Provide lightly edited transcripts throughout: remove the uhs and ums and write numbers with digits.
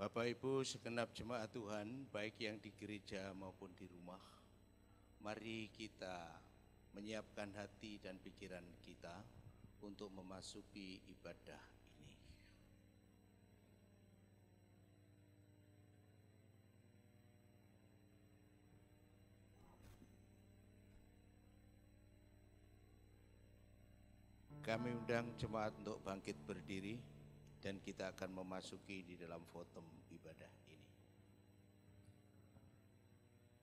Bapak Ibu segenap jemaat Tuhan, baik yang di gereja maupun di rumah, mari kita menyiapkan hati dan pikiran kita untuk memasuki ibadah ini. Kami undang jemaat untuk bangkit berdiri dan kita akan memasuki di dalam fotum ibadah ini.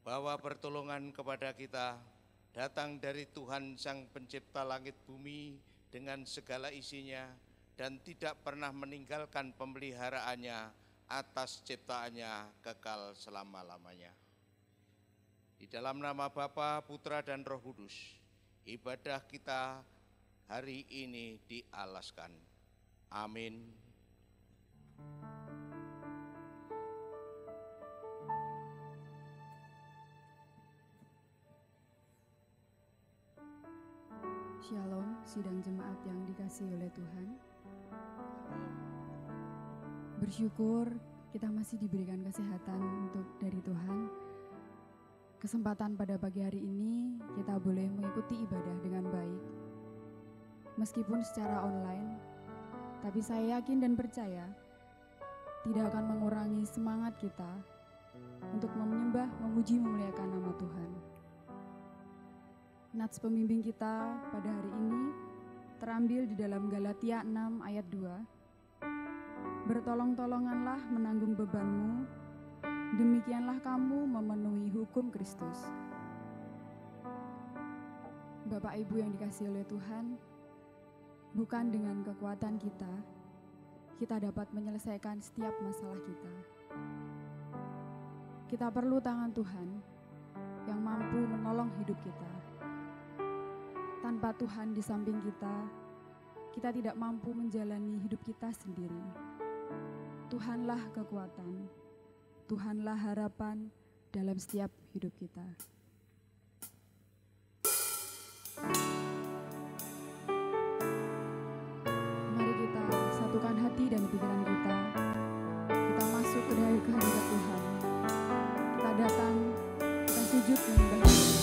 Bahwa pertolongan kepada kita datang dari Tuhan Sang Pencipta langit bumi dengan segala isinya dan tidak pernah meninggalkan pemeliharaannya atas ciptaannya kekal selama-lamanya. Di dalam nama Bapa, Putra dan Roh Kudus, ibadah kita hari ini dialaskan. Amin. Shalom, sidang jemaat yang dikasihi oleh Tuhan. Bersyukur kita masih diberikan kesehatan dari Tuhan. Kesempatan pada pagi hari ini kita boleh mengikuti ibadah dengan baik. Meskipun secara online, tapi saya yakin dan percaya tidak akan mengurangi semangat kita untuk menyembah, memuji, memuliakan nama Tuhan. Nats pembimbing kita pada hari ini terambil di dalam Galatia 6 ayat 2. Bertolong-tolonganlah menanggung bebanmu, demikianlah kamu memenuhi hukum Kristus. Bapak Ibu yang dikasihi oleh Tuhan, bukan dengan kekuatan kita dapat menyelesaikan setiap masalah kita. Kita perlu tangan Tuhan yang mampu menolong hidup kita. Tanpa Tuhan di samping kita tidak mampu menjalani hidup kita sendiri. Tuhanlah kekuatan, Tuhanlah harapan dalam setiap hidup kita. Mari kita satukan hati dan pikiran kita. Kita masuk ke hadirat Tuhan. Kita datang, kita sujud menyembah Dia.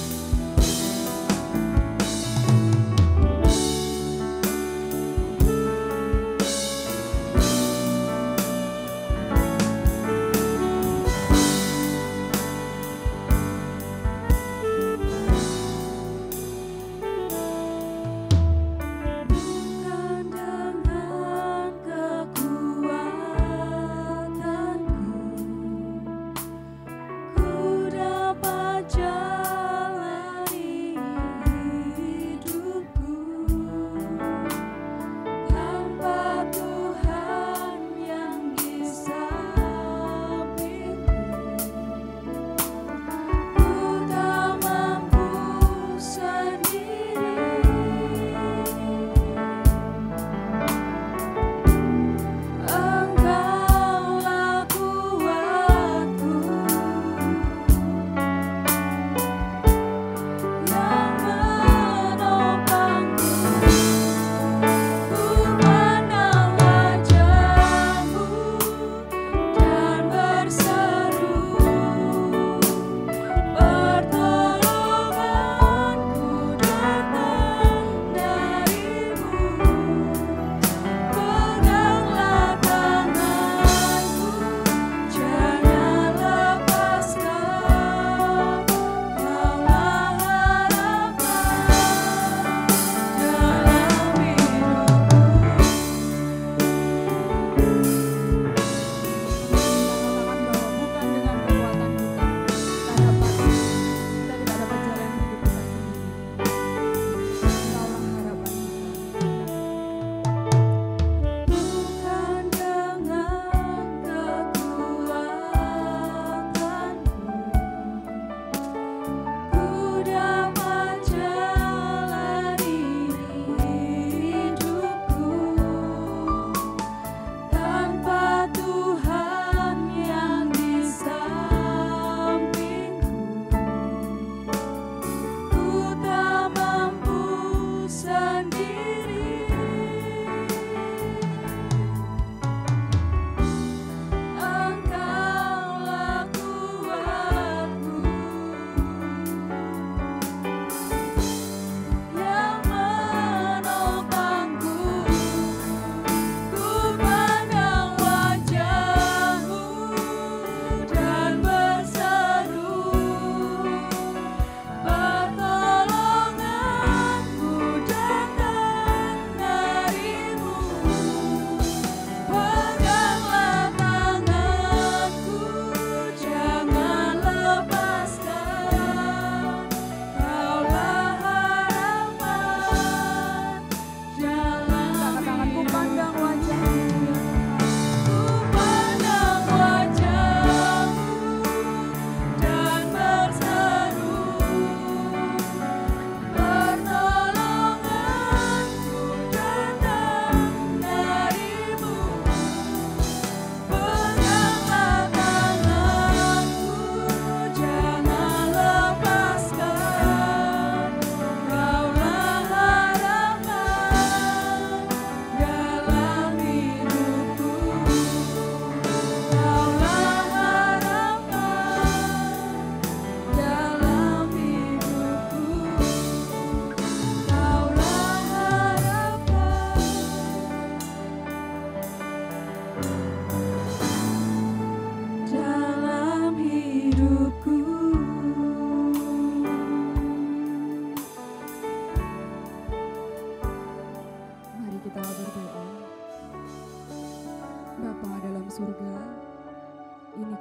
Ku dapat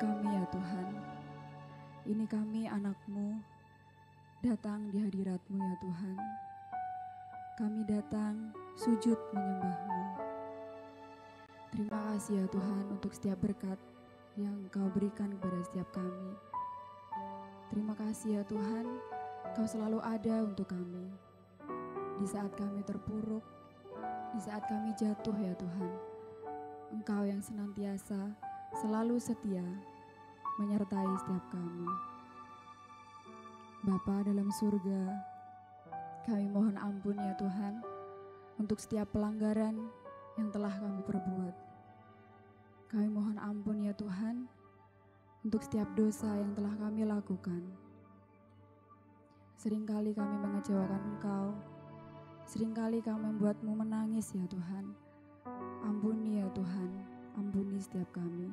kami ya Tuhan. Ini kami anak-Mu, datang di hadirat-Mu ya Tuhan. Kami datang sujud menyembah-Mu. Terima kasih ya Tuhan untuk setiap berkat yang Kau berikan kepada setiap kami. Terima kasih ya Tuhan, Kau selalu ada untuk kami. Di saat kami terpuruk, di saat kami jatuh ya Tuhan, Engkau yang senantiasa selalu setia menyertai setiap kami. Bapa dalam surga, kami mohon ampun ya Tuhan untuk setiap pelanggaran yang telah kami perbuat. Kami mohon ampun ya Tuhan untuk setiap dosa yang telah kami lakukan. Seringkali kami mengecewakan Engkau, seringkali kami membuat-Mu menangis ya Tuhan. Ampuni ya Tuhan, ampuni setiap kami.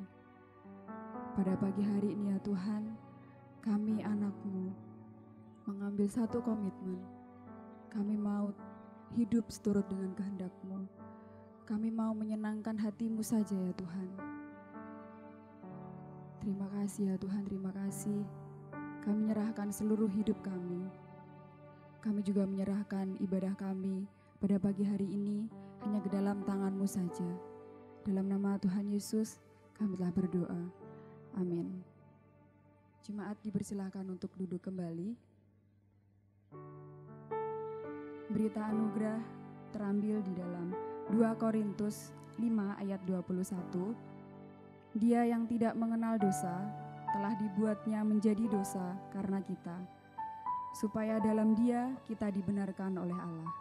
Pada pagi hari ini ya Tuhan, kami anak-Mu mengambil satu komitmen. Kami mau hidup seturut dengan kehendak-Mu. Kami mau menyenangkan hati-Mu saja ya Tuhan. Terima kasih ya Tuhan, terima kasih. Kami menyerahkan seluruh hidup kami. Kami juga menyerahkan ibadah kami pada pagi hari ini hanya ke dalam tangan-Mu saja. Dalam nama Tuhan Yesus, kami telah berdoa. Amin. Jemaat dipersilakan untuk duduk kembali. Berita anugerah terambil di dalam 2 Korintus 5 ayat 21. Dia yang tidak mengenal dosa telah dibuatnya menjadi dosa karena kita, supaya dalam Dia kita dibenarkan oleh Allah.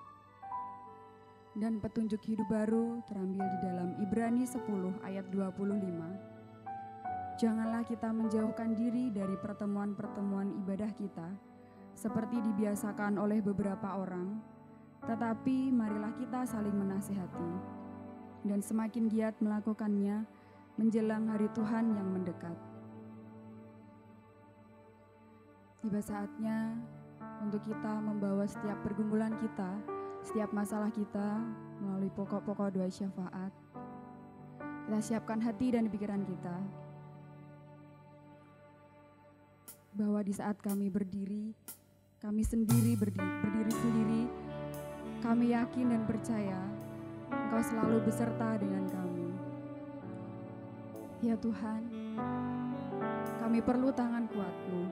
Dan petunjuk hidup baru terambil di dalam Ibrani 10 ayat 25. Janganlah kita menjauhkan diri dari pertemuan-pertemuan ibadah kita, seperti dibiasakan oleh beberapa orang, tetapi marilah kita saling menasihati, dan semakin giat melakukannya menjelang hari Tuhan yang mendekat. Tiba saatnya untuk kita membawa setiap pergumulan kita, setiap masalah kita melalui pokok-pokok doa syafaat. Kita siapkan hati dan pikiran kita, bahwa di saat kami berdiri, kami sendiri berdiri sendiri, kami yakin dan percaya Engkau selalu beserta dengan kami. Ya Tuhan, kami perlu tangan kuat-Mu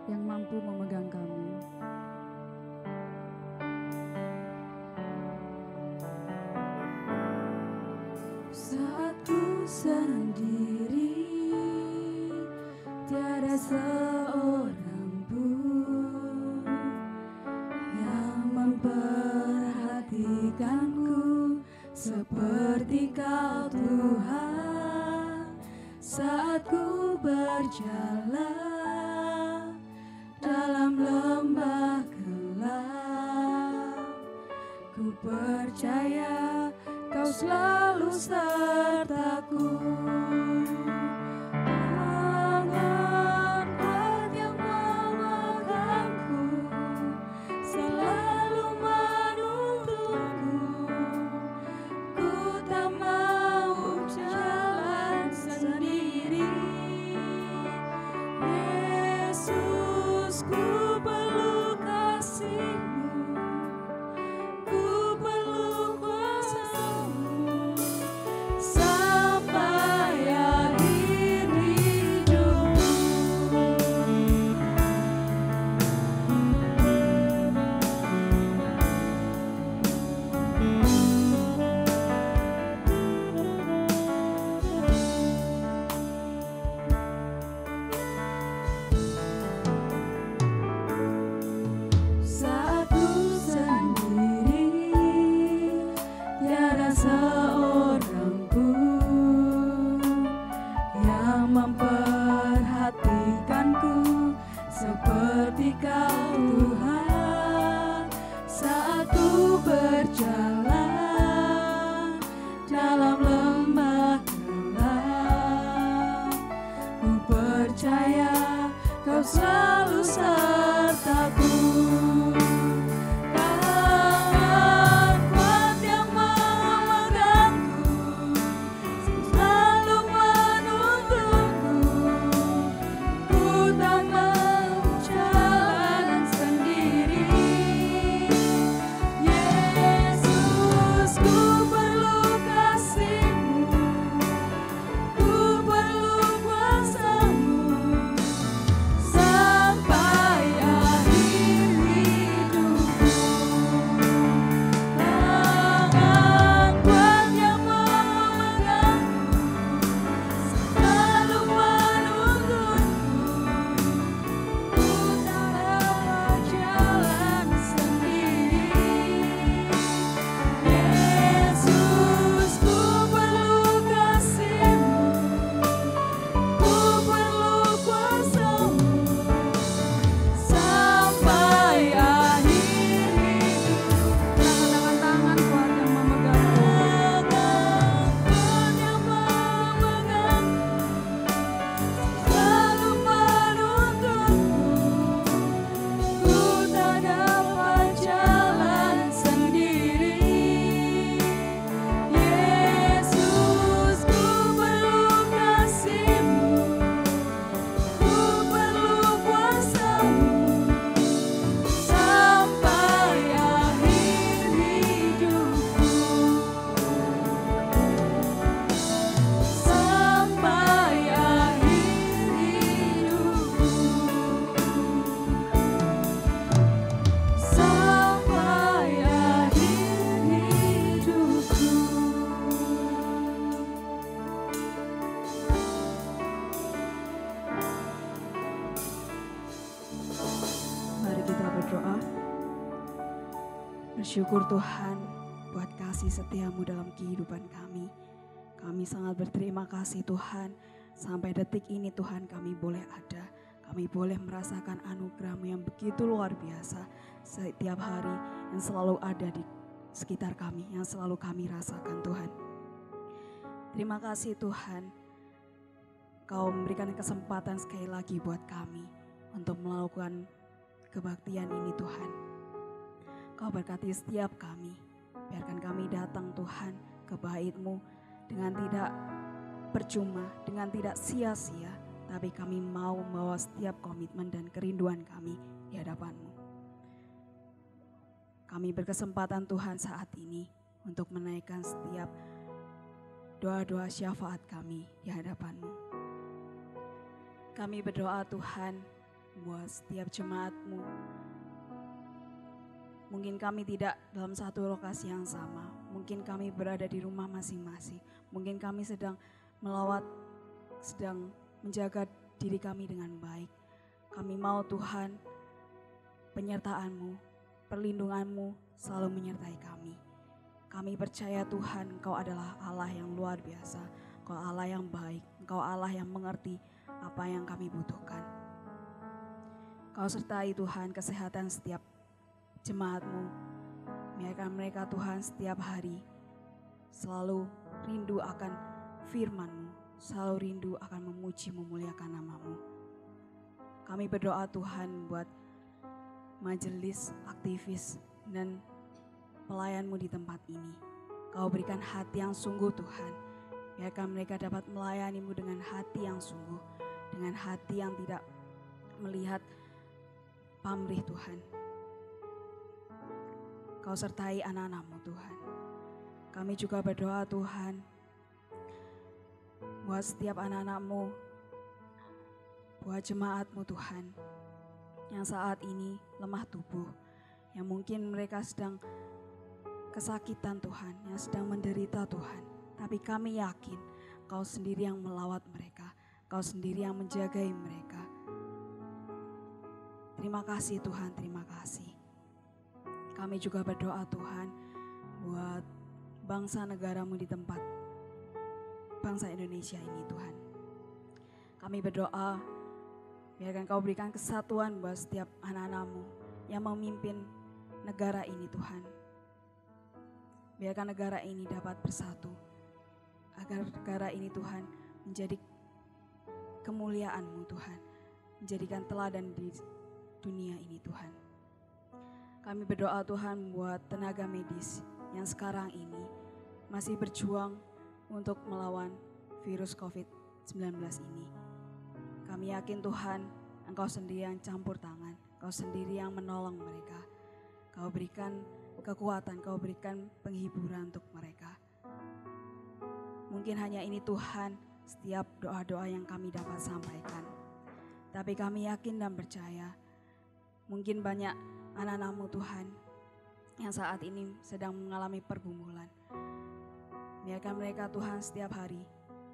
yang mampu memegang kami. Saat ku sendiri, tiada seorang pun yang memperhatikanku seperti Kau Tuhan. Saat ku berjalan dalam lembah gelap, ku percaya Kau selalu sertaku. Selalu menuntunku. Bersyukur Tuhan buat kasih setiamu dalam kehidupan kami. Kami sangat berterima kasih Tuhan, sampai detik ini Tuhan kami boleh ada. Kami boleh merasakan anugerah-Mu yang begitu luar biasa setiap hari yang selalu ada di sekitar kami, yang selalu kami rasakan Tuhan. Terima kasih Tuhan, Kau memberikan kesempatan sekali lagi buat kami untuk melakukan kebaktian ini Tuhan. Kau berkati setiap kami, biarkan kami datang Tuhan ke bait-Mu dengan tidak percuma, dengan tidak sia-sia, tapi kami mau membawa setiap komitmen dan kerinduan kami di hadapan-Mu. Kami berkesempatan Tuhan saat ini untuk menaikkan setiap doa-doa syafaat kami di hadapan-Mu. Kami berdoa Tuhan buat setiap jemaat-Mu. Mungkin kami tidak dalam satu lokasi yang sama. Mungkin kami berada di rumah masing-masing. Mungkin kami sedang melawat, sedang menjaga diri kami dengan baik. Kami mau Tuhan, penyertaan-Mu, perlindungan-Mu selalu menyertai kami. Kami percaya Tuhan, Engkau adalah Allah yang luar biasa. Engkau Allah yang baik, Engkau Allah yang mengerti apa yang kami butuhkan. Kau sertai Tuhan kesehatan setiap jemaat-Mu. Biarkan mereka Tuhan setiap hari selalu rindu akan firman-Mu, selalu rindu akan memuji memuliakan nama-Mu. Kami berdoa Tuhan buat majelis, aktivis, dan pelayan-Mu di tempat ini. Kau berikan hati yang sungguh Tuhan. Biarkan mereka dapat melayani-Mu dengan hati yang sungguh, dengan hati yang tidak melihat pamrih Tuhan. Kau sertai anak-anak-Mu Tuhan. Kami juga berdoa Tuhan buat setiap anak-anak-Mu, buat jemaat-Mu Tuhan, yang saat ini lemah tubuh, yang mungkin mereka sedang kesakitan Tuhan, yang sedang menderita Tuhan. Tapi kami yakin Kau sendiri yang melawat mereka, Kau sendiri yang menjagai mereka. Terima kasih Tuhan, terima kasih. Kami juga berdoa Tuhan buat bangsa negara-Mu di tempat bangsa Indonesia ini Tuhan. Kami berdoa biarkan Kau berikan kesatuan buat setiap anak-anak-Mu yang memimpin negara ini Tuhan. Biarkan negara ini dapat bersatu, agar negara ini Tuhan menjadi kemuliaan-Mu Tuhan, menjadikan teladan di dunia ini Tuhan. Kami berdoa Tuhan buat tenaga medis yang sekarang ini masih berjuang untuk melawan virus COVID-19 ini. Kami yakin Tuhan, Engkau sendiri yang campur tangan, Kau sendiri yang menolong mereka. Kau berikan kekuatan, Kau berikan penghiburan untuk mereka. Mungkin hanya ini Tuhan setiap doa-doa yang kami dapat sampaikan. Tapi kami yakin dan percaya, mungkin banyak anak-anak-Mu Tuhan yang saat ini sedang mengalami pergumulan. Biarkan mereka Tuhan setiap hari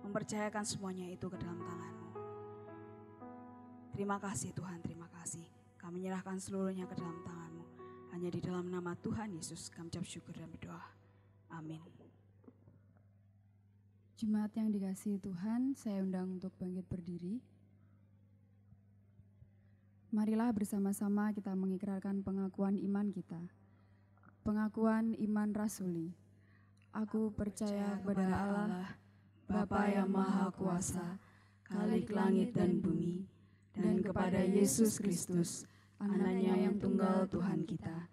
mempercayakan semuanya itu ke dalam tangan-Mu. Terima kasih Tuhan, terima kasih. Kami menyerahkan seluruhnya ke dalam tangan-Mu. Hanya di dalam nama Tuhan Yesus kami ucap syukur dan berdoa. Amin. Jemaat yang dikasihi Tuhan, saya undang untuk bangkit berdiri. Marilah bersama-sama kita mengikrarkan pengakuan iman kita. Pengakuan iman rasuli. Aku percaya kepada Allah, Bapa yang Maha Kuasa, Khalik langit dan bumi, dan kepada Yesus Kristus, Anaknya yang tunggal Tuhan kita,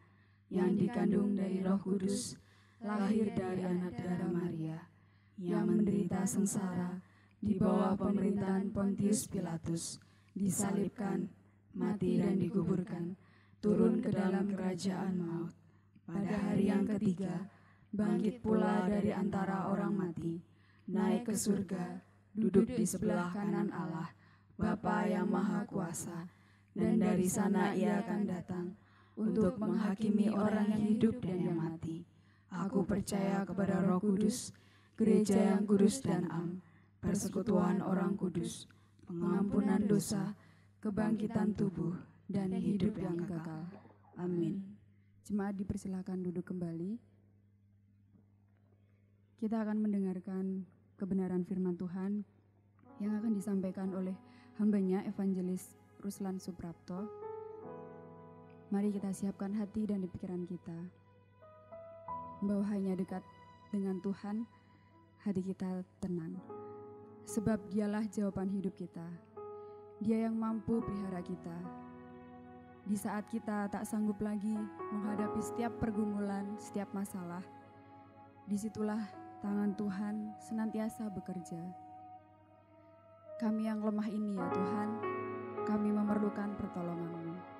yang dikandung dari Roh Kudus, lahir dari anak darah Maria, yang menderita sengsara di bawah pemerintahan Pontius Pilatus, disalibkan, mati dan dikuburkan, turun ke dalam kerajaan maut. Pada hari yang ketiga, bangkit pula dari antara orang mati, naik ke surga, duduk di sebelah kanan Allah, Bapa yang Maha Kuasa, dan dari sana Ia akan datang untuk menghakimi orang yang hidup dan yang mati. Aku percaya kepada Roh Kudus, gereja yang kudus dan am, persekutuan orang kudus, pengampunan dosa, kebangkitan tubuh, dan hidup yang kekal. Amin. Jemaat dipersilakan duduk kembali. Kita akan mendengarkan kebenaran firman Tuhan yang akan disampaikan oleh hambanya Evangelis Ruslan Suprapto. Mari kita siapkan hati dan pikiran kita, bahwa hanya dekat dengan Tuhan hati kita tenang, sebab Dialah jawaban hidup kita. Dia yang mampu pelihara kita di saat kita tak sanggup lagi menghadapi setiap pergumulan, setiap masalah. Disitulah tangan Tuhan senantiasa bekerja. Kami yang lemah ini ya Tuhan, kami memerlukan pertolongan-Mu.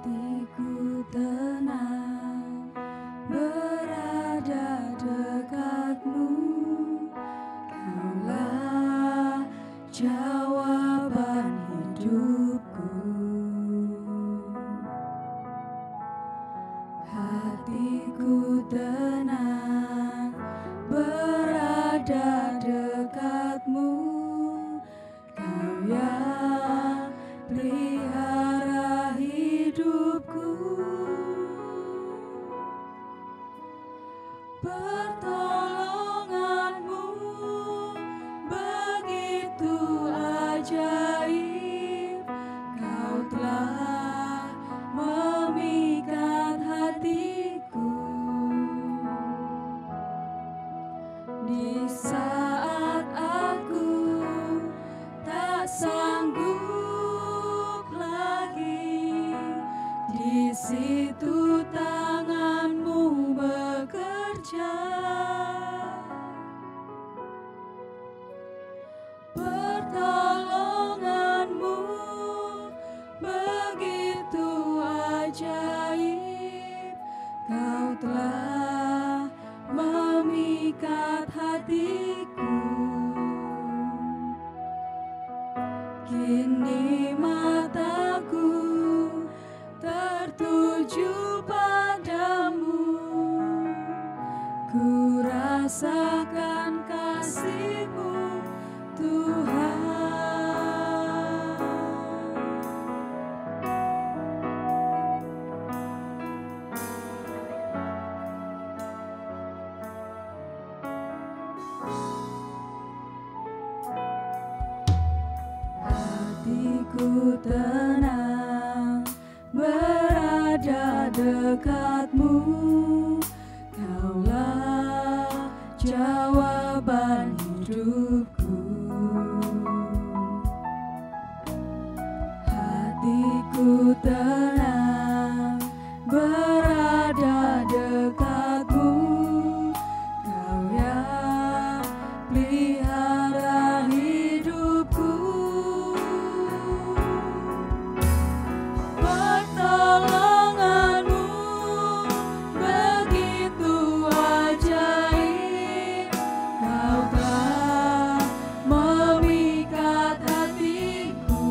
Hatiku tenang berada dekat-Mu, Kaulah jawaban hidupku. Hatiku tenang berada dekat-Mu, Kau yang pelihara hidupku. Pertolongan-Mu begitu ajaib, Kau telah memikat hatiku. Di saat aku tak sanggup lagi, di situ tangan-Mu bekerja. Pertolongan-Mu begitu ajaib, Kau telah memikat hatiku. Kini mataku tertuju padamu, ku rasakan kasih-Mu Tuhan. Hatiku tenang berada dekat-Mu, Kaulah jawaban hidupku. Hatiku tenang berada dekat-Mu, Kau yang pelihara hidupku. Pertolongan-Mu begitu ajaib, Kau telah memikat hatiku.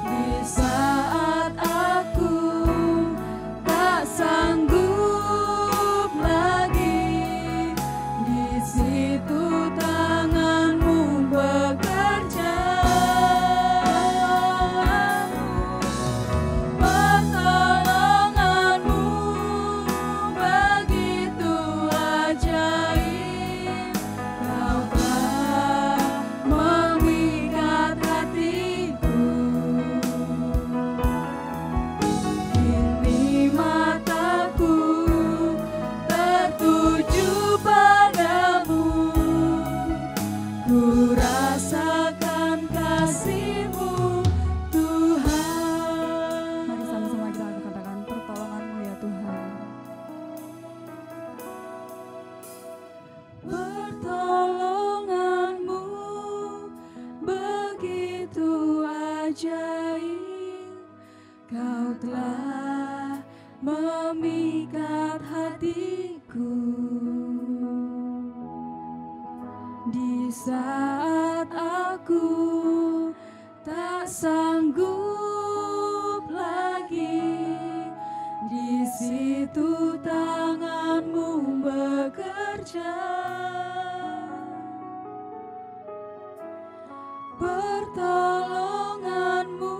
Di saat aku tak sanggup lagi, di situ tangan-Mu bekerja. Pertolongan-Mu begitu ajaib, Kau telah memikat hatiku. Kini mataku tertuju padamu, ku rasakan kasih-Mu Tuhan. Mari sama-sama kita katakan pertolongan-Mu ya Tuhan. Pertolongan-Mu begitu ajaib, Kau telah memikat hatiku. saat aku tak sanggup lagi, di situ tanganmu bekerja. Pertolonganmu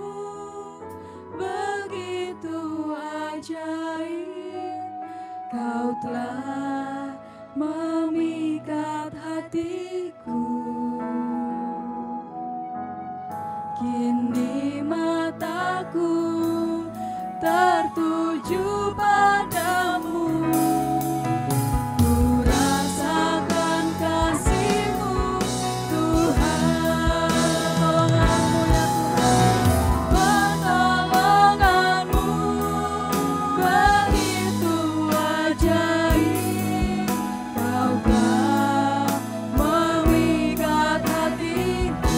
begitu ajaib, kau telah memikat hatiku. Kini mataku tertuju padamu, ku rasakan kasih-Mu Tuhan. Pertolongan-Mu begitu ajaib, kau telah memikat hatiku.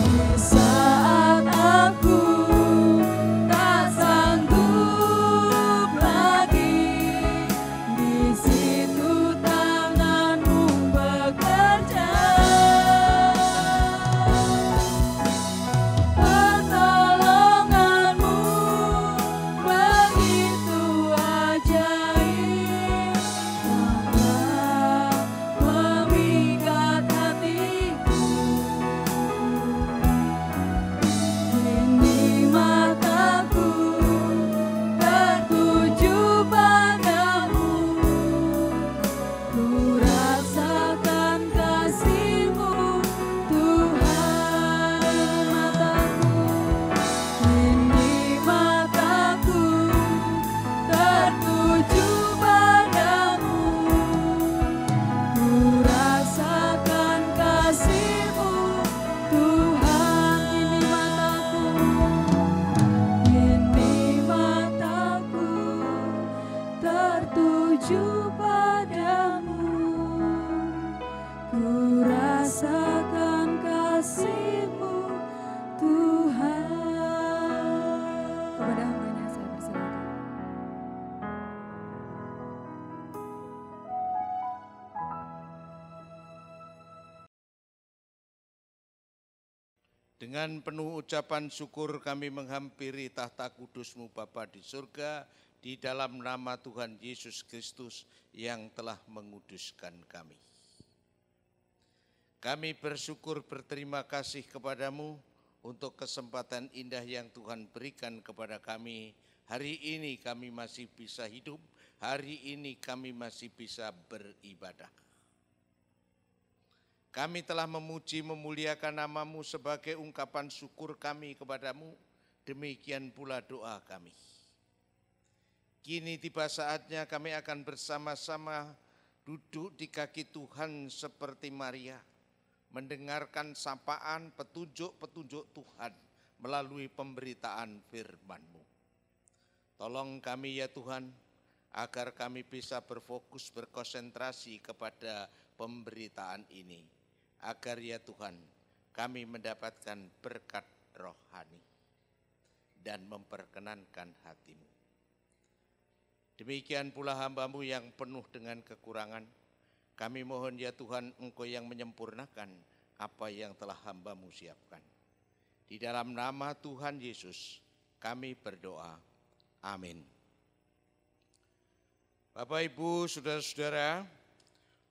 Di saat aku tak sanggup lagi, di situ tangan-Mu bekerja. Pertolongan-Mu begitu ajaib, telah memikat hatiku. Kini mataku tertuju padamu, ku rasakan kasih-Mu Tuhan. Kini mataku tertuju padamu, ku rasakan kasih-Mu Tuhan. Kini mataku tertuju padamu, ku rasakan kasih-Mu Tuhan. Kepada hambanya saya persilakan. Dengan penuh ucapan syukur kami menghampiri tahta kudus-Mu Bapa di surga, di dalam nama Tuhan Yesus Kristus yang telah menguduskan kami. Kami bersyukur berterima kasih kepadamu untuk kesempatan indah yang Tuhan berikan kepada kami. Hari ini kami masih bisa hidup, hari ini kami masih bisa beribadah. Kami telah memuji memuliakan nama-Mu sebagai ungkapan syukur kami kepadamu, demikian pula doa kami. Kini tiba saatnya kami akan bersama-sama duduk di kaki Tuhan seperti Maria, mendengarkan sapaan petunjuk-petunjuk Tuhan melalui pemberitaan firman-Mu. Tolong kami ya Tuhan, agar kami bisa berfokus, berkonsentrasi kepada pemberitaan ini. Agar ya Tuhan, kami mendapatkan berkat rohani dan memperkenankan hati-Mu. Demikian pula hamba-Mu yang penuh dengan kekurangan. Kami mohon ya Tuhan, Engkau yang menyempurnakan apa yang telah hamba-Mu siapkan. Di dalam nama Tuhan Yesus kami berdoa. Amin. Bapak, Ibu, Saudara-saudara,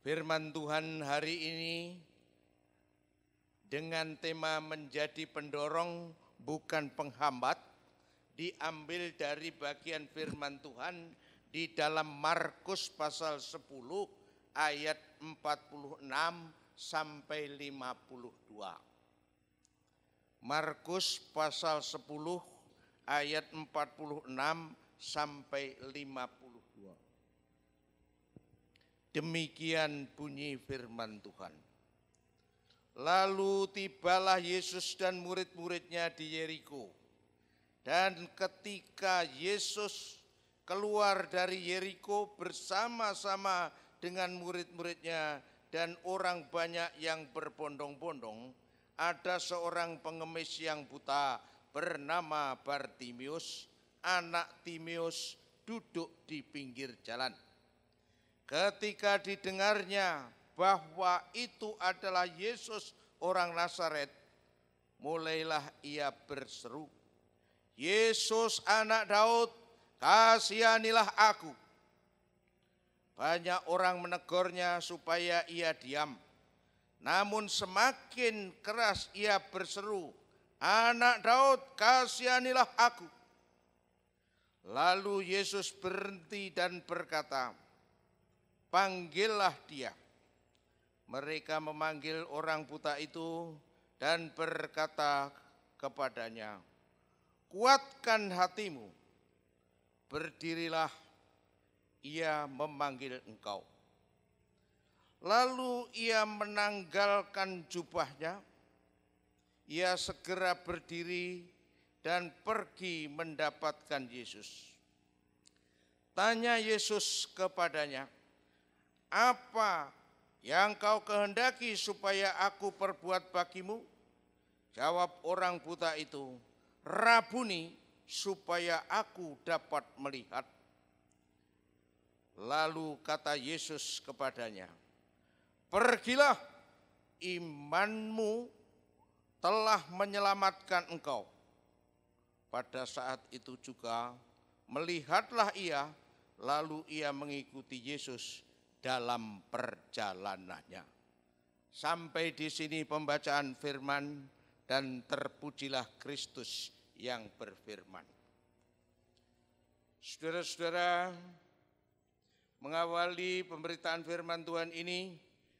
firman Tuhan hari ini dengan tema menjadi pendorong bukan penghambat, diambil dari bagian firman Tuhan di dalam Markus pasal 10 ayat 46 sampai 52. Markus pasal 10 ayat 46 sampai 52. Demikian bunyi firman Tuhan. Lalu tibalah Yesus dan murid-muridnya di Yeriko. Dan ketika Yesus keluar dari Yeriko bersama-sama dengan murid-muridnya dan orang banyak yang berbondong-bondong, ada seorang pengemis yang buta bernama Bartimius, anak Timeus, duduk di pinggir jalan. Ketika didengarnya bahwa itu adalah Yesus orang Nazaret, mulailah ia berseru, Yesus anak Daud, kasihanilah aku. Banyak orang menegurnya supaya ia diam. Namun semakin keras ia berseru, anak Daud, kasihanilah aku. Lalu Yesus berhenti dan berkata, panggillah dia. Mereka memanggil orang buta itu dan berkata kepadanya, kuatkan hatimu, berdirilah, ia memanggil engkau. Lalu ia menanggalkan jubahnya, ia segera berdiri dan pergi mendapatkan Yesus. Tanya Yesus kepadanya, apa yang kau kehendaki supaya aku perbuat bagimu? Jawab orang buta itu, Rabuni, supaya aku dapat melihat. Lalu kata Yesus kepadanya, pergilah, imanmu telah menyelamatkan engkau. Pada saat itu juga melihatlah ia, lalu ia mengikuti Yesus dalam perjalanannya. Sampai di sini pembacaan firman, dan terpujilah Kristus yang berfirman. Saudara-saudara, mengawali pemberitaan firman Tuhan ini,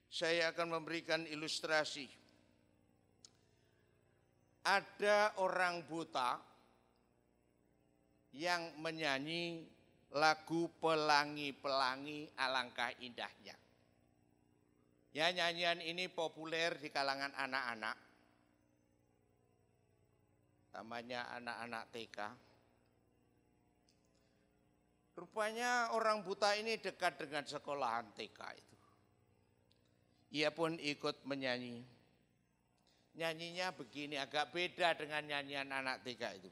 saya akan memberikan ilustrasi. Ada orang buta yang menyanyi lagu Pelangi-Pelangi Alangkah Indahnya. Ya, nyanyian ini populer di kalangan anak-anak, namanya anak-anak TK. Rupanya orang buta ini dekat dengan sekolahan TK itu. Ia pun ikut menyanyi. Nyanyinya begini, agak beda dengan nyanyian anak TK itu.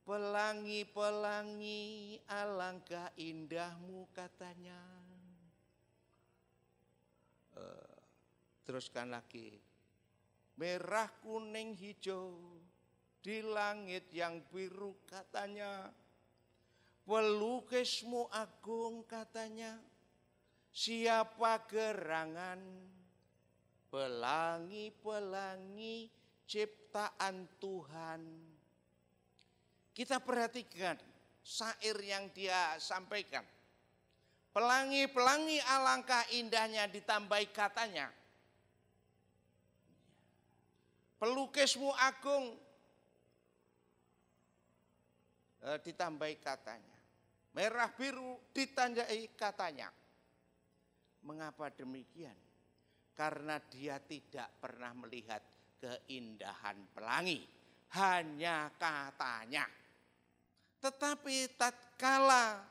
Pelangi-pelangi alangkah indahmu katanya. Teruskan lagi. Merah, kuning, hijau di langit yang biru katanya. Pelukismu agung katanya. Siapa gerangan? Pelangi-pelangi ciptaan Tuhan. Kita perhatikan syair yang dia sampaikan. Pelangi-pelangi alangkah indahnya ditambahi katanya. Pelukismu agung ditambahi katanya. Merah biru ditandai katanya. Mengapa demikian? Karena dia tidak pernah melihat keindahan pelangi. Hanya katanya. Tetapi tatkala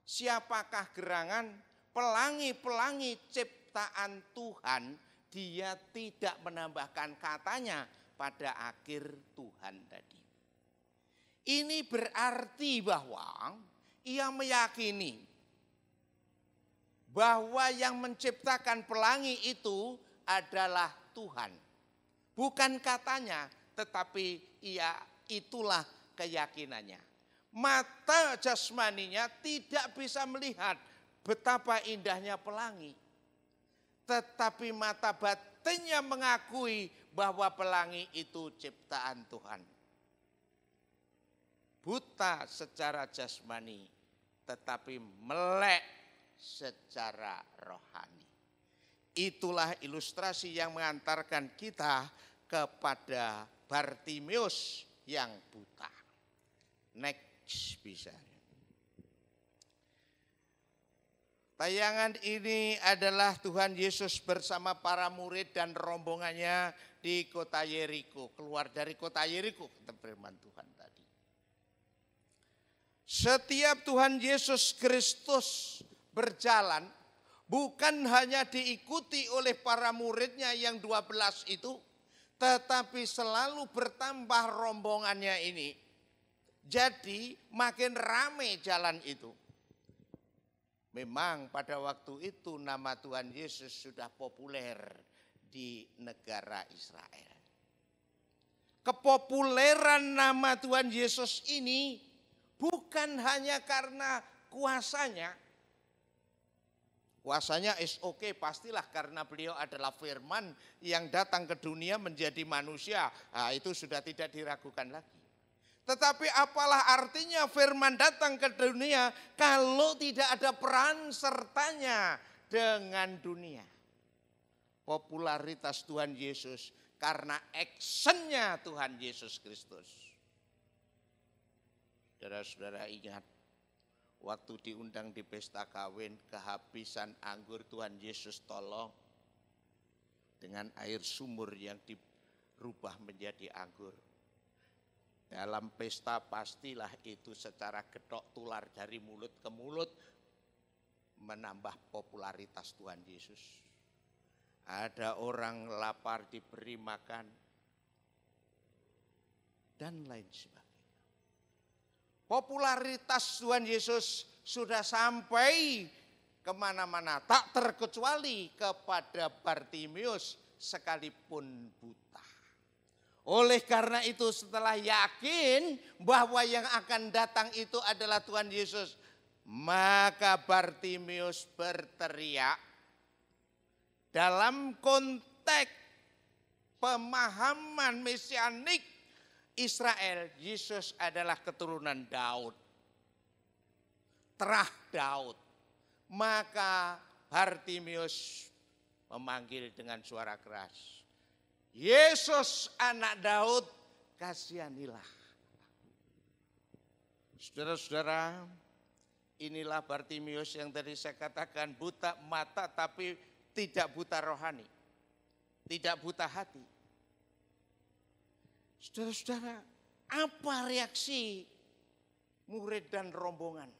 siapakah gerangan? Pelangi-pelangi ciptaan Tuhan, dia tidak menambahkan katanya pada akhir Tuhan tadi. Ini berarti bahwa ia meyakini bahwa yang menciptakan pelangi itu adalah Tuhan. Bukan katanya, tetapi itulah keyakinannya. Mata jasmaninya tidak bisa melihat betapa indahnya pelangi. Tetapi mata batinnya mengakui bahwa pelangi itu ciptaan Tuhan. Buta secara jasmani, tetapi melek secara rohani. Itulah ilustrasi yang mengantarkan kita kepada Bartimeus yang buta. Next bisa. Tayangan ini adalah Tuhan Yesus bersama para murid dan rombongannya di kota Yeriko. Keluar dari kota Yeriko, kata firman Tuhan tadi. Setiap Tuhan Yesus Kristus berjalan, bukan hanya diikuti oleh para muridnya yang 12 itu, tetapi selalu bertambah rombongannya ini. Jadi makin ramai jalan itu. Memang pada waktu itu nama Tuhan Yesus sudah populer di negara Israel. Kepopuleran nama Tuhan Yesus ini bukan hanya karena kuasanya. Kuasanya is oke, pastilah karena beliau adalah firman yang datang ke dunia menjadi manusia. Nah, itu sudah tidak diragukan lagi. Tetapi apalah artinya firman datang ke dunia kalau tidak ada peran sertanya dengan dunia. Popularitas Tuhan Yesus karena actionnya Tuhan Yesus Kristus. Saudara-saudara ingat, waktu diundang di pesta kawin, kehabisan anggur Tuhan Yesus tolong dengan air sumur yang dirubah menjadi anggur. Dalam pesta pastilah itu secara getok tular dari mulut ke mulut menambah popularitas Tuhan Yesus. Ada orang lapar diberi makan dan lain sebagainya. Popularitas Tuhan Yesus sudah sampai kemana-mana, tak terkecuali kepada Bartimius sekalipun buta. Oleh karena itu setelah yakin bahwa yang akan datang itu adalah Tuhan Yesus, maka Bartimius berteriak dalam konteks pemahaman mesianik Israel. Yesus adalah keturunan Daud, terah Daud. Maka Bartimius memanggil dengan suara keras, Yesus anak Daud, kasihanilah. Saudara-saudara, inilah Bartimius yang tadi saya katakan buta mata tapi tidak buta rohani, tidak buta hati. Saudara-saudara, apa reaksi murid dan rombongan?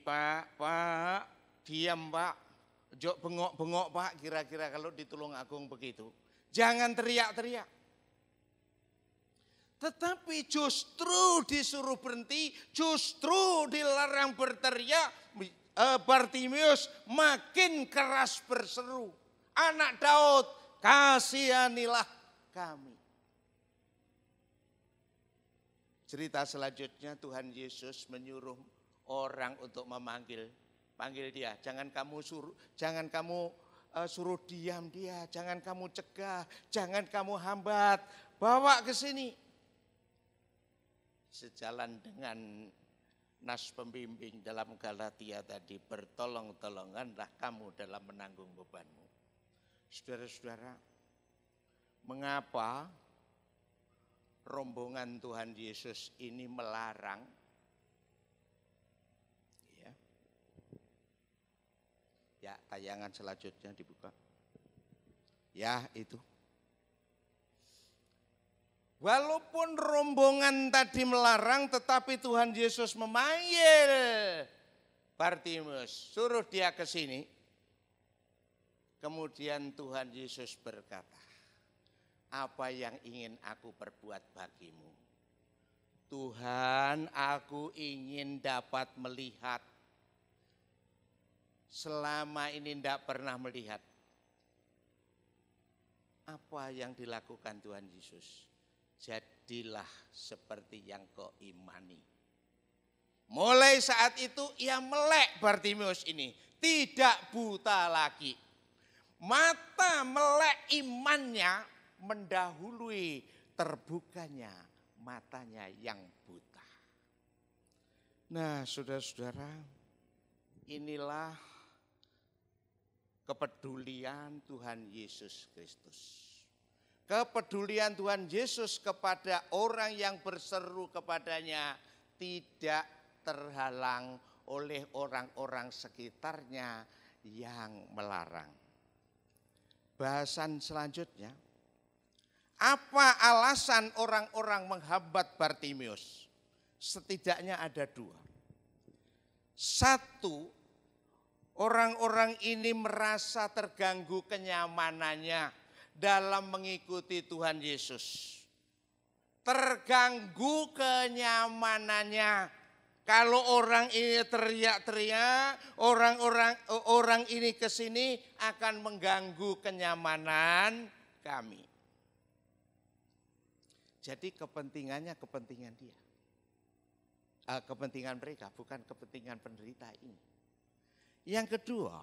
Pak, diam Pak. Jok bengok-bengok Pak, kira-kira kalau di Tulungagung begitu. Jangan teriak-teriak. Tetapi justru disuruh berhenti, justru dilarang berteriak. Bartimius makin keras berseru, anak Daud, kasihanilah kami. Cerita selanjutnya Tuhan Yesus menyuruh orang untuk panggil dia, jangan kamu suruh diam dia, jangan kamu cegah, jangan kamu hambat, bawa ke sini. Sejalan dengan nas pembimbing dalam Galatia tadi, bertolong-tolonganlah kamu dalam menanggung bebanmu. Saudara-saudara, mengapa rombongan Tuhan Yesus ini melarang? Ya, tayangan selanjutnya dibuka. Ya, itu. Walaupun rombongan tadi melarang, tetapi Tuhan Yesus memanggil Bartimius, suruh dia ke sini. Kemudian Tuhan Yesus berkata, apa yang ingin aku perbuat bagimu? Tuhan, aku ingin dapat melihat. Selama ini tidak pernah melihat. Apa yang dilakukan Tuhan Yesus? Jadilah seperti yang kau imani. Mulai saat itu ia melek Bartimius ini. Tidak buta lagi. Mata melek imannya mendahului terbukanya matanya yang buta. Nah, saudara-saudara, inilah kepedulian Tuhan Yesus Kristus. Kepedulian Tuhan Yesus kepada orang yang berseru kepadanya tidak terhalang oleh orang-orang sekitarnya yang melarang. Bahasan selanjutnya, apa alasan orang-orang menghambat Bartimius? Setidaknya ada dua. Satu, orang-orang ini merasa terganggu kenyamanannya dalam mengikuti Tuhan Yesus. Terganggu kenyamanannya Kalau orang ini teriak-teriak, orang ini ke sini akan mengganggu kenyamanan kami. Jadi kepentingannya kepentingan dia. Kepentingan mereka, bukan kepentingan penderita ini. Yang kedua,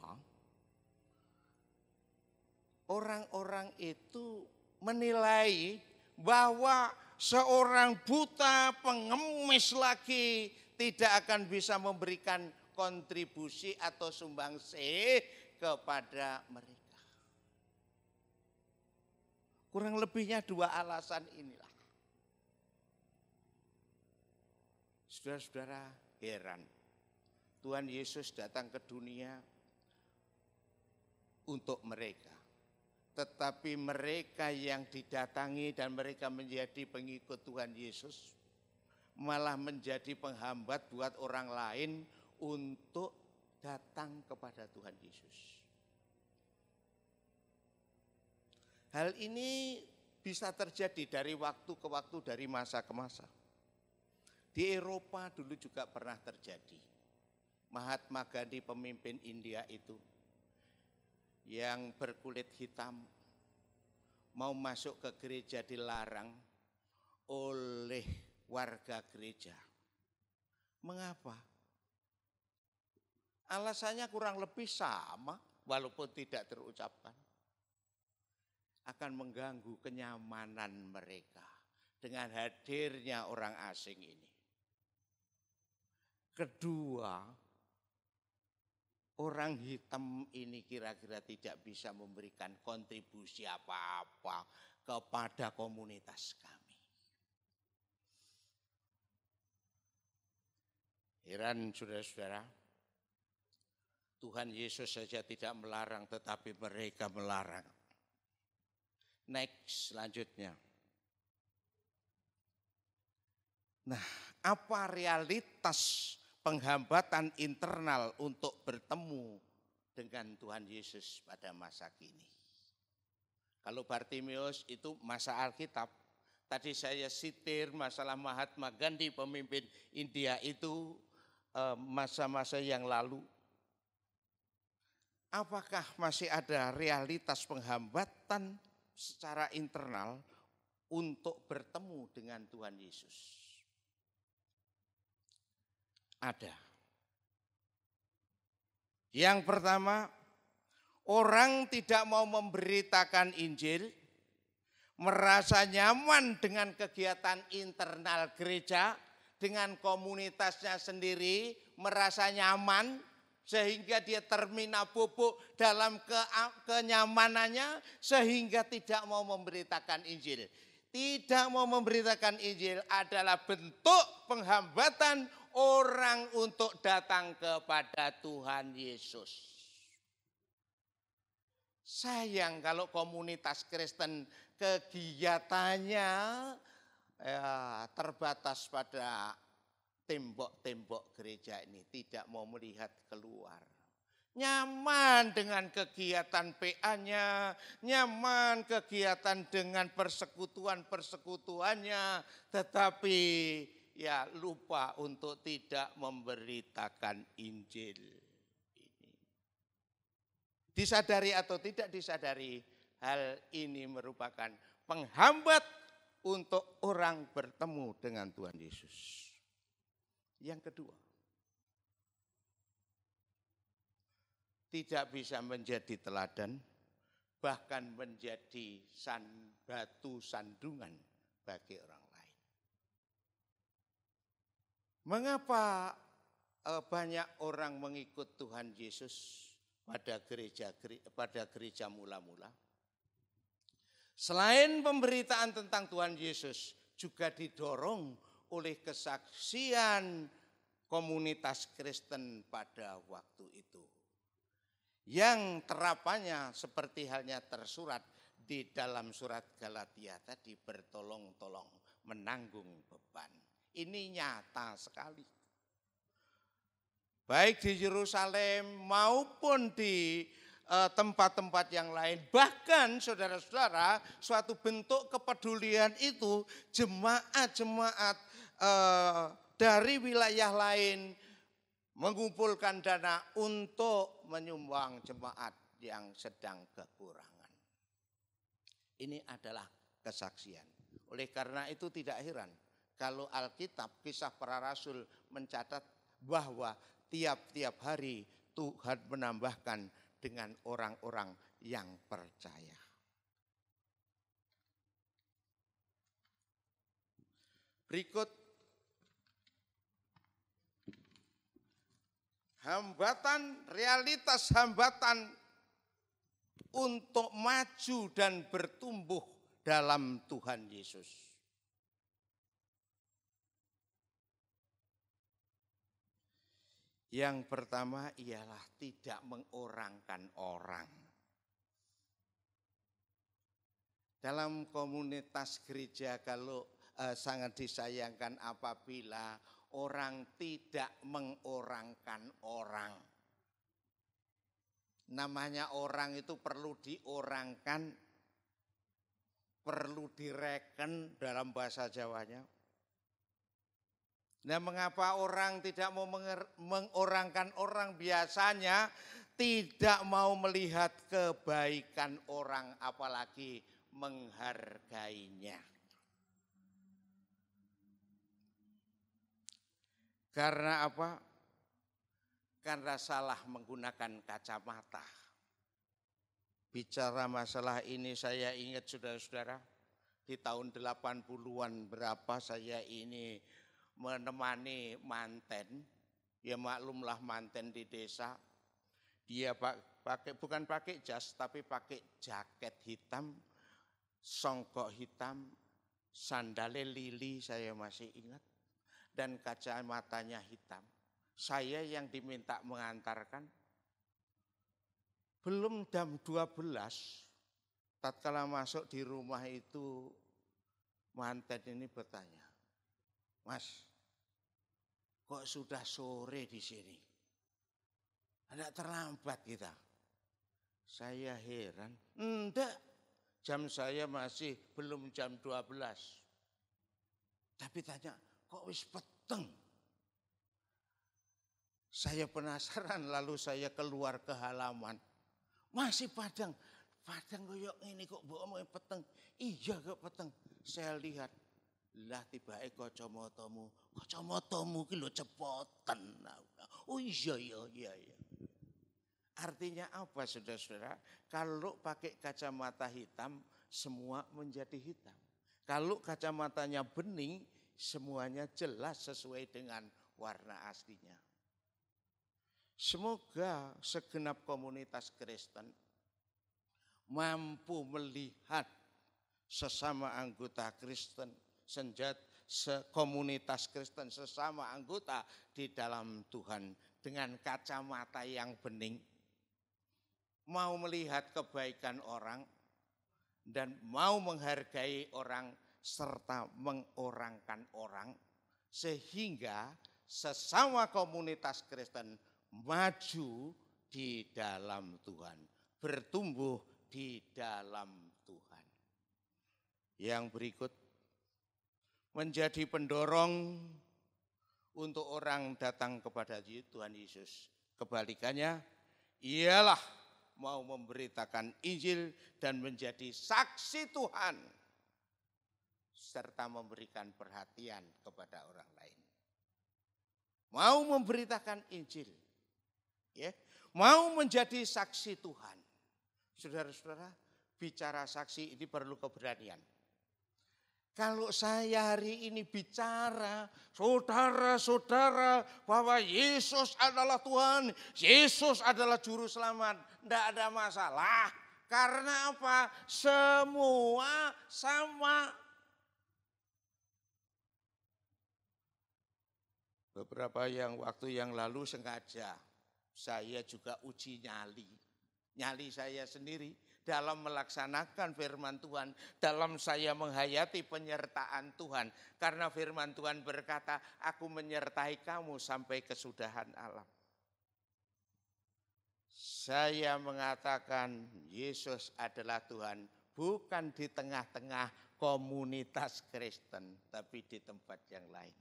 orang-orang itu menilai bahwa seorang buta pengemis lagi tidak akan bisa memberikan kontribusi atau sumbangsih kepada mereka. Kurang lebihnya dua alasan inilah. Saudara-saudara, heran. Tuhan Yesus datang ke dunia untuk mereka. Tetapi mereka yang didatangi dan mereka menjadi pengikut Tuhan Yesus malah menjadi penghambat buat orang lain untuk datang kepada Tuhan Yesus. Hal ini bisa terjadi dari waktu ke waktu, dari masa ke masa. Di Eropa dulu juga pernah terjadi. Mahatma Gandhi, pemimpin India itu, yang berkulit hitam, mau masuk ke gereja dilarang oleh warga gereja. Mengapa? Alasannya kurang lebih sama, walaupun tidak terucapkan. Akan mengganggu kenyamanan mereka dengan hadirnya orang asing ini. Kedua, orang hitam ini kira-kira tidak bisa memberikan kontribusi apa-apa kepada komunitas kami. Heran saudara-saudara, Tuhan Yesus saja tidak melarang, tetapi mereka melarang. Next, selanjutnya. Nah, apa realitas penghambatan internal untuk bertemu dengan Tuhan Yesus pada masa kini? Kalau Bartimeus itu masa Alkitab, tadi saya sitir masalah Mahatma Gandhi, pemimpin India itu masa-masa yang lalu. Apakah masih ada realitas penghambatan secara internal untuk bertemu dengan Tuhan Yesus? Ada. Yang pertama, orang tidak mau memberitakan Injil, merasa nyaman dengan kegiatan internal gereja, dengan komunitasnya sendiri, merasa nyaman, sehingga dia termina bubuk dalam kenyamanannya, sehingga tidak mau memberitakan Injil. Tidak mau memberitakan Injil adalah bentuk penghambatan orang untuk datang kepada Tuhan Yesus. Sayang kalau komunitas Kristen kegiatannya terbatas pada tembok-tembok gereja ini, tidak mau melihat keluar. Nyaman dengan kegiatan PA-nya, nyaman kegiatan dengan persekutuan-persekutuannya, tetapi ya lupa untuk tidak memberitakan Injil ini. Disadari atau tidak disadari, hal ini merupakan penghambat untuk orang bertemu dengan Tuhan Yesus. Yang kedua, tidak bisa menjadi teladan, bahkan menjadi batu sandungan bagi orang lain. Mengapa banyak orang mengikut Tuhan Yesus pada gereja mula-mula? Selain pemberitaan tentang Tuhan Yesus, juga didorong oleh kesaksian komunitas Kristen pada waktu itu. Yang terapannya seperti halnya tersurat di dalam surat Galatia tadi, bertolong-tolong menanggung beban. Ini nyata sekali. Baik di Yerusalem maupun di tempat-tempat yang lain. Bahkan saudara-saudara, suatu bentuk kepedulian itu jemaat-jemaat dari wilayah lain mengumpulkan dana untuk menyumbang jemaat yang sedang kekurangan. Ini adalah kesaksian. Oleh karena itu tidak heran kalau Alkitab Kisah Para Rasul mencatat bahwa tiap-tiap hari Tuhan menambahkan dengan orang-orang yang percaya. Berikut realitas hambatan untuk maju dan bertumbuh dalam Tuhan Yesus. Yang pertama ialah tidak mengorangkan orang. Dalam komunitas gereja kalau sangat disayangkan apabila orang tidak mengorangkan orang. Namanya orang itu perlu diorangkan, perlu direken dalam bahasa Jawanya. Nah, mengapa orang tidak mau mengorangkan orang? Biasanya tidak mau melihat kebaikan orang, apalagi menghargainya. Karena apa? Karena salah menggunakan kacamata. Bicara masalah ini saya ingat saudara-saudara, di tahun 80-an berapa saya ini menemani manten, ya maklumlah manten di desa, dia bukan pakai jas tapi pakai jaket hitam, songkok hitam, sandalnya lili saya masih ingat, dan kacamatanya hitam. Saya yang diminta mengantarkan, belum jam 12, tatkala masuk di rumah itu manten ini bertanya, "Mas, kok sudah sore di sini? Tidak terlambat kita?" Saya heran, "Enggak, jam saya masih belum jam 12. Tapi tanya, kok wis peteng?" Saya penasaran, lalu saya keluar ke halaman. Masih padang koyok ini kok mbok peteng. Iya kok peteng. Saya lihat, lah tibake kacamatamu ki lho cepoten. Oh iya. Artinya apa saudara-saudara? Kalau pakai kacamata hitam, semua menjadi hitam. Kalau kacamatanya bening, semuanya jelas sesuai dengan warna aslinya. Semoga segenap komunitas Kristen mampu melihat sesama anggota Kristen, komunitas Kristen sesama anggota di dalam Tuhan dengan kacamata yang bening, mau melihat kebaikan orang dan mau menghargai orang serta mengorangkan orang, sehingga sesama komunitas Kristen maju di dalam Tuhan, bertumbuh di dalam Tuhan. Yang berikut menjadi pendorong untuk orang datang kepada Tuhan Yesus. Kebalikannya ialah mau memberitakan Injil dan menjadi saksi Tuhan serta memberikan perhatian kepada orang lain. Mau memberitakan Injil, ya, mau menjadi saksi Tuhan. Saudara-saudara, bicara saksi ini perlu keberanian. Kalau saya hari ini bicara, saudara-saudara, bahwa Yesus adalah Tuhan, Yesus adalah Juru Selamat, tidak ada masalah. Karena apa? Semua sama. Beberapa waktu yang lalu sengaja saya juga uji nyali saya sendiri dalam melaksanakan firman Tuhan, dalam saya menghayati penyertaan Tuhan. Karena firman Tuhan berkata, aku menyertai kamu sampai kesudahan alam. Saya mengatakan Yesus adalah Tuhan, bukan di tengah-tengah komunitas Kristen, tapi di tempat yang lain.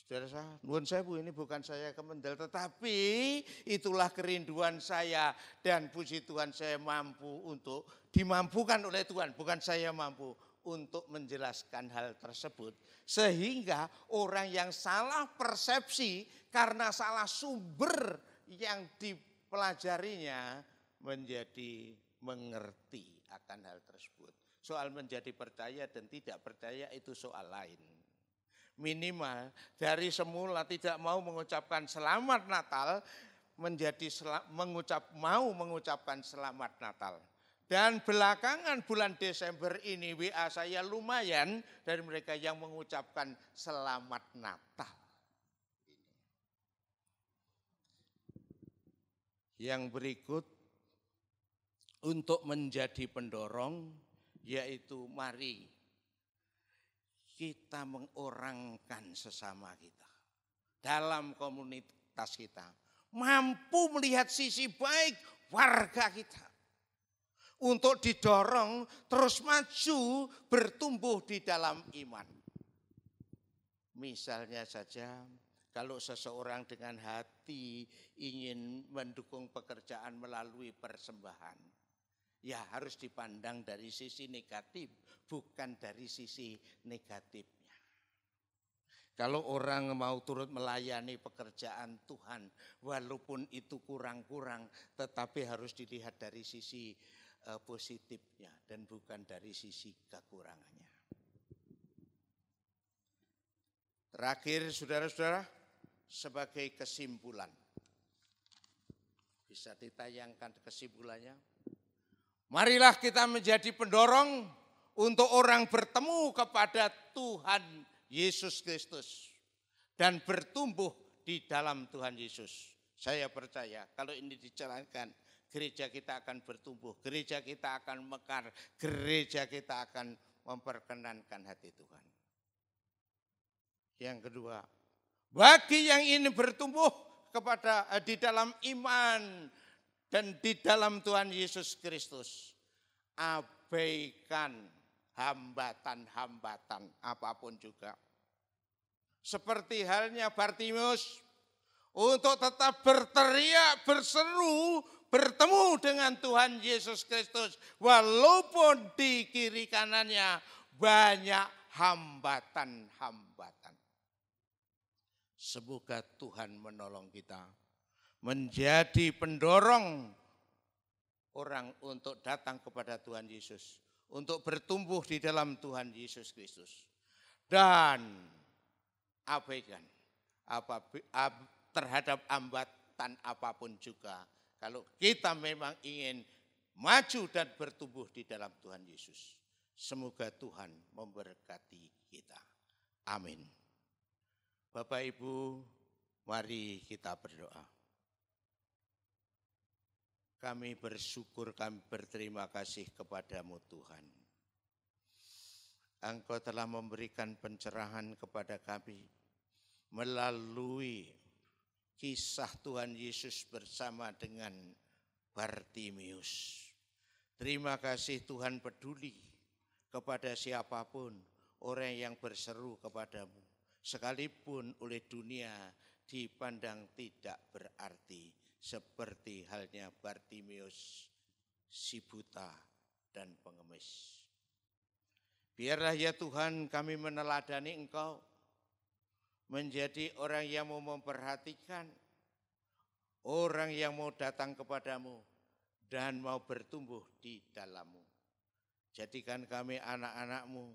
Saudara saya, nuwun sewu, ini bukan saya kemendel, tetapi itulah kerinduan saya dan puji Tuhan saya mampu untuk dimampukan oleh Tuhan, bukan saya mampu untuk menjelaskan hal tersebut. Sehingga orang yang salah persepsi karena salah sumber yang dipelajarinya menjadi mengerti akan hal tersebut. Soal menjadi percaya dan tidak percaya itu soal lain. Minimal dari semula tidak mau mengucapkan selamat Natal menjadi mau mengucapkan selamat Natal. Dan belakangan bulan Desember ini WA saya lumayan dari mereka yang mengucapkan selamat Natal. Yang berikut untuk menjadi pendorong yaitu mari kita mengorangkan sesama kita dalam komunitas kita, mampu melihat sisi baik warga kita untuk didorong terus maju bertumbuh di dalam iman. Misalnya saja kalau seseorang dengan hati ingin mendukung pekerjaan melalui persembahan, ya harus dipandang dari sisi negatif, bukan dari sisi negatifnya. Kalau orang mau turut melayani pekerjaan Tuhan, walaupun itu kurang-kurang, tetapi harus dilihat dari sisi positifnya dan bukan dari sisi kekurangannya. Terakhir, saudara-saudara, sebagai kesimpulan, bisa ditayangkan kesimpulannya. Marilah kita menjadi pendorong untuk orang bertemu kepada Tuhan Yesus Kristus dan bertumbuh di dalam Tuhan Yesus. Saya percaya kalau ini dijalankan, gereja kita akan bertumbuh, gereja kita akan mekar, gereja kita akan memperkenankan hati Tuhan. Yang kedua, bagi yang ingin bertumbuh kepada di dalam iman dan di dalam Tuhan Yesus Kristus, abaikan hambatan-hambatan apapun juga. Seperti halnya Bartimeus, untuk tetap berteriak, berseru, bertemu dengan Tuhan Yesus Kristus. Walaupun di kiri kanannya banyak hambatan-hambatan. Semoga Tuhan menolong kita menjadi pendorong orang untuk datang kepada Tuhan Yesus, untuk bertumbuh di dalam Tuhan Yesus Kristus, dan abaikan terhadap hambatan apapun juga. Kalau kita memang ingin maju dan bertumbuh di dalam Tuhan Yesus, semoga Tuhan memberkati kita. Amin. Bapak Ibu, mari kita berdoa. Kami bersyukur, kami berterima kasih kepadamu Tuhan. Engkau telah memberikan pencerahan kepada kami melalui kisah Tuhan Yesus bersama dengan Bartimeus. Terima kasih Tuhan peduli kepada siapapun orang yang berseru kepadamu. Sekalipun oleh dunia dipandang tidak berarti, seperti halnya Bartimeus, si buta dan pengemis. Biarlah ya Tuhan kami meneladani Engkau, menjadi orang yang mau memperhatikan, orang yang mau datang kepadamu dan mau bertumbuh di dalam-Mu. Jadikan kami anak-anak-Mu,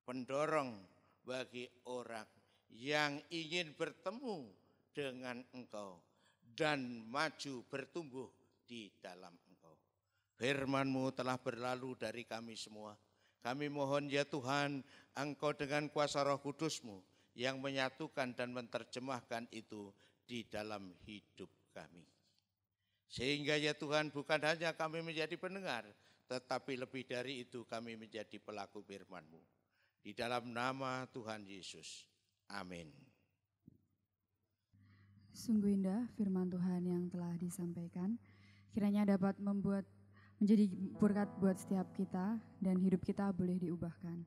pendorong bagi orang yang ingin bertemu dengan Engkau dan maju bertumbuh di dalam Engkau. Firman-Mu telah berlalu dari kami semua. Kami mohon ya Tuhan, Engkau dengan kuasa Roh Kudus-Mu yang menyatukan dan menerjemahkan itu di dalam hidup kami. Sehingga ya Tuhan, bukan hanya kami menjadi pendengar, tetapi lebih dari itu kami menjadi pelaku firman-Mu. Di dalam nama Tuhan Yesus. Amin. Sungguh indah firman Tuhan yang telah disampaikan. Kiranya dapat menjadi berkat buat setiap kita dan hidup kita boleh diubahkan.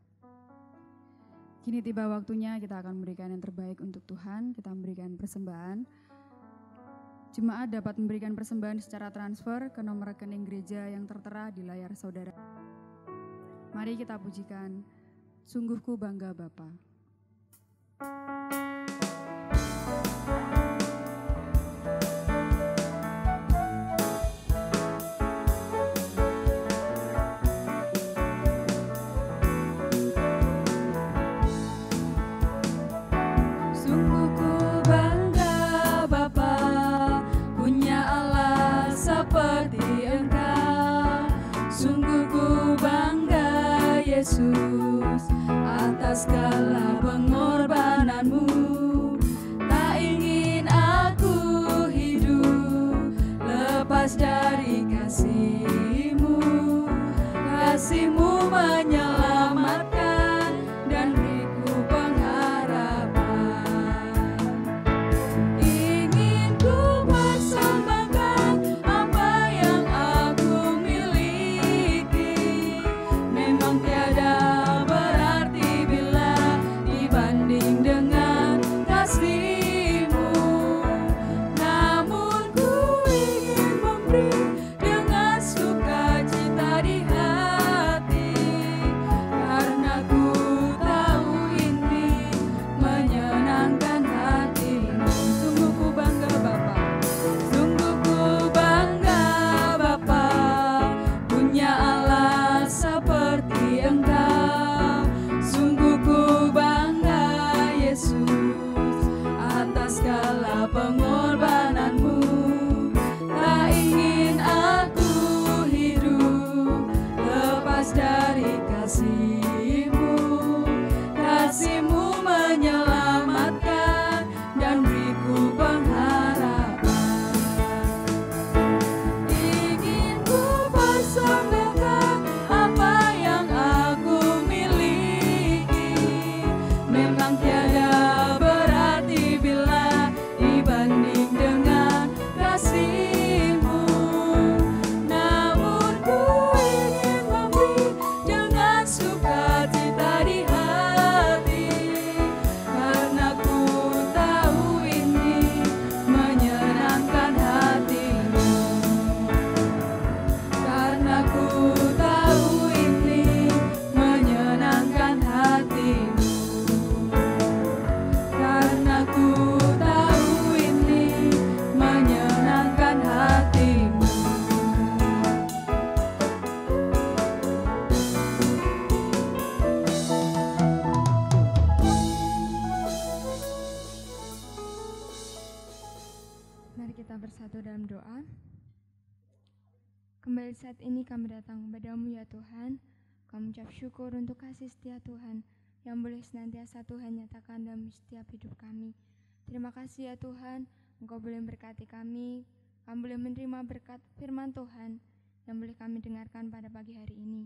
Kini tiba waktunya kita akan memberikan yang terbaik untuk Tuhan, kita memberikan persembahan. Jemaat dapat memberikan persembahan secara transfer ke nomor rekening gereja yang tertera di layar saudara. Mari kita pujikan, sungguh ku bangga Bapa. Sungguh ku bangga Bapa, punya Allah seperti Engkau. Sungguh ku bangga Yesus, atas segala pengorbananmu. Tak ingin aku hidup lepas dari kasih-Mu. Kasih-Mu menyelamatkan dan beriku pengharapan. Ingin ku persembahkan apa yang aku miliki. Memang tiada berarti bila dibanding dengan kasih-Mu. Namun ku ingin memberi dengan sukacita di hati, karena ku tahu ini menyenangkan hati-Mu. Sungguh ku bangga Bapa, sungguh ku bangga Bapa, punya Allah seperti Engkau. Sungguh ku bangga Yesus, atas segala pengorbananmu. Tak ingin aku hidup lepas dari kasih-Mu. Kasih-Mu menyelamatkan dan beriku pengharapan. Ingin ku persembahkan apa yang aku miliki. Memang tiada berarti bila dibanding dengan kasih-Mu. Namun ku ingin memberi dengan sukacita di hati, karena ku tahu ini menyenangkan hati-Mu. Karena ku tahu ini menyenangkan hati-Mu. Karena ku tahu ini menyenangkan hati-Mu. Mari kita bersatu dalam doa. Kembali saat ini kami datang kepadamu ya Tuhan. Kami ucap syukur untuk kasih setia Tuhan yang boleh senantiasa Tuhan nyatakan dalam setiap hidup kami. Terima kasih ya Tuhan, Engkau boleh berkati kami boleh menerima berkat firman Tuhan yang boleh kami dengarkan pada pagi hari ini.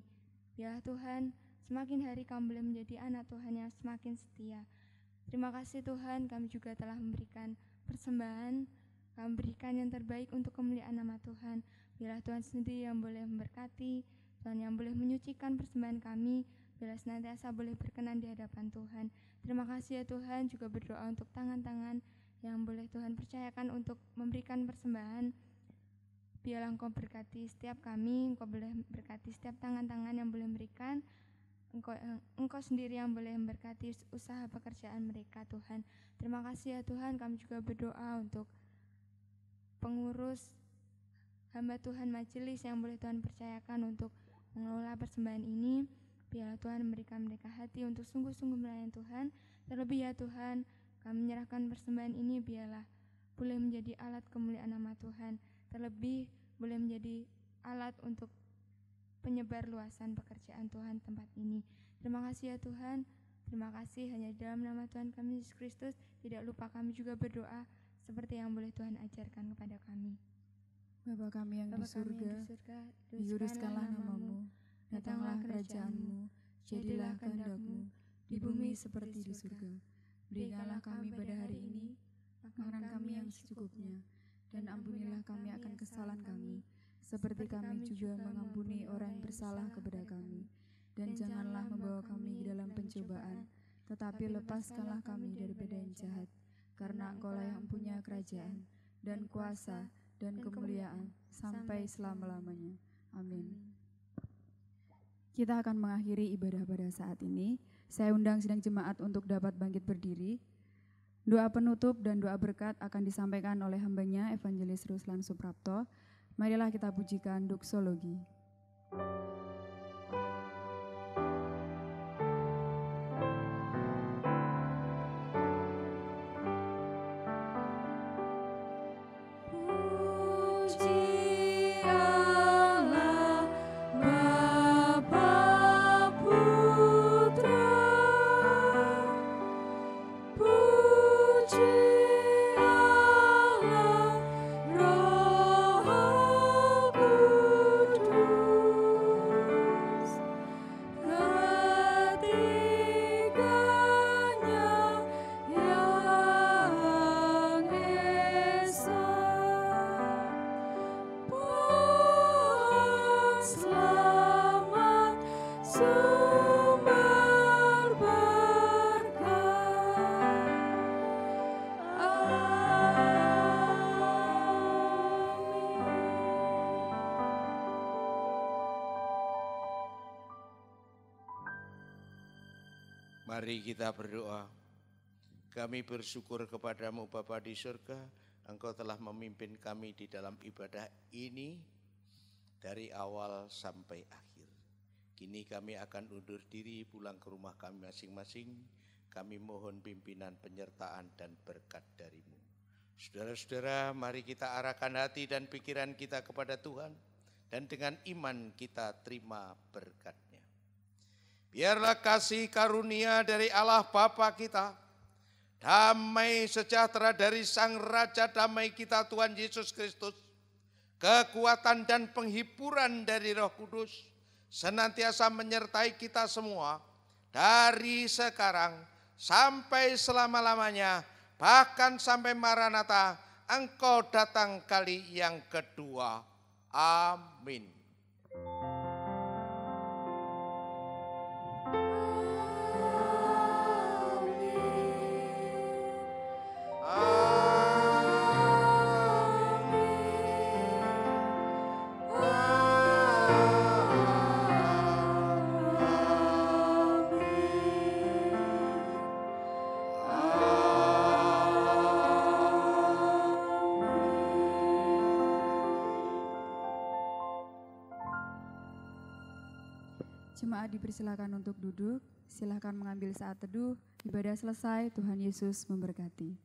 Ya Tuhan, semakin hari kami boleh menjadi anak Tuhan yang semakin setia. Terima kasih Tuhan, kami juga telah memberikan persembahan. Kami berikan yang terbaik untuk kemuliaan nama Tuhan. Biarlah Tuhan sendiri yang boleh memberkati, Tuhan yang boleh menyucikan persembahan kami, biarlah senantiasa boleh berkenan di hadapan Tuhan. Terima kasih ya Tuhan, juga berdoa untuk tangan-tangan yang boleh Tuhan percayakan untuk memberikan persembahan. Biarlah Engkau berkati setiap kami, Engkau boleh berkati setiap tangan-tangan yang boleh memberikan. Engkau sendiri yang boleh memberkati usaha pekerjaan mereka Tuhan. Terima kasih ya Tuhan, kami juga berdoa untuk pengurus hamba Tuhan majelis yang boleh Tuhan percayakan untuk mengelola persembahan ini. Biarlah Tuhan memberikan mereka hati untuk sungguh-sungguh melayani Tuhan. Terlebih ya Tuhan, kami menyerahkan persembahan ini biarlah boleh menjadi alat kemuliaan nama Tuhan. Terlebih boleh menjadi alat untuk penyebar luasan pekerjaan Tuhan tempat ini. Terima kasih ya Tuhan. Terima kasih hanya dalam nama Tuhan kami Yesus Kristus. Tidak lupa kami juga berdoa seperti yang boleh Tuhan ajarkan kepada kami. Bapa kami yang di surga, dikuduskanlah namamu, datanglah kerajaan-Mu, jadilah kehendak-Mu, di bumi seperti di surga. Berikanlah kami pada hari ini makanan kami yang secukupnya, dan ampunilah kami akan kesalahan kami, seperti kami juga mengampuni orang yang bersalah kepada kami. Dan janganlah membawa kami ke dalam pencobaan, tetapi lepaskanlah kami daripada yang jahat, karena Engkaulah yang punya kerajaan, dan kuasa, dan kemuliaan, sampai selama-lamanya. Amin. Kita akan mengakhiri ibadah pada saat ini. Saya undang sidang jemaat untuk dapat bangkit berdiri. Doa penutup dan doa berkat akan disampaikan oleh hambanya Evangelis Ruslan Suprapto. Marilah kita pujikan doksologi. Mari kita berdoa. Kami bersyukur kepadamu Bapa di surga, Engkau telah memimpin kami di dalam ibadah ini dari awal sampai akhir. Kini kami akan undur diri pulang ke rumah kami masing-masing. Kami mohon pimpinan, penyertaan dan berkat darimu. Saudara-saudara, mari kita arahkan hati dan pikiran kita kepada Tuhan, dan dengan iman kita terima berkat-Nya. Biarlah kasih karunia dari Allah Bapa kita, damai sejahtera dari Sang Raja damai kita Tuhan Yesus Kristus, kekuatan dan penghiburan dari Roh Kudus senantiasa menyertai kita semua dari sekarang sampai selama-lamanya, bahkan sampai Maranatha, Engkau datang kali yang kedua. Amin. Jemaat dipersilakan untuk duduk, silakan mengambil saat teduh, ibadah selesai, Tuhan Yesus memberkati.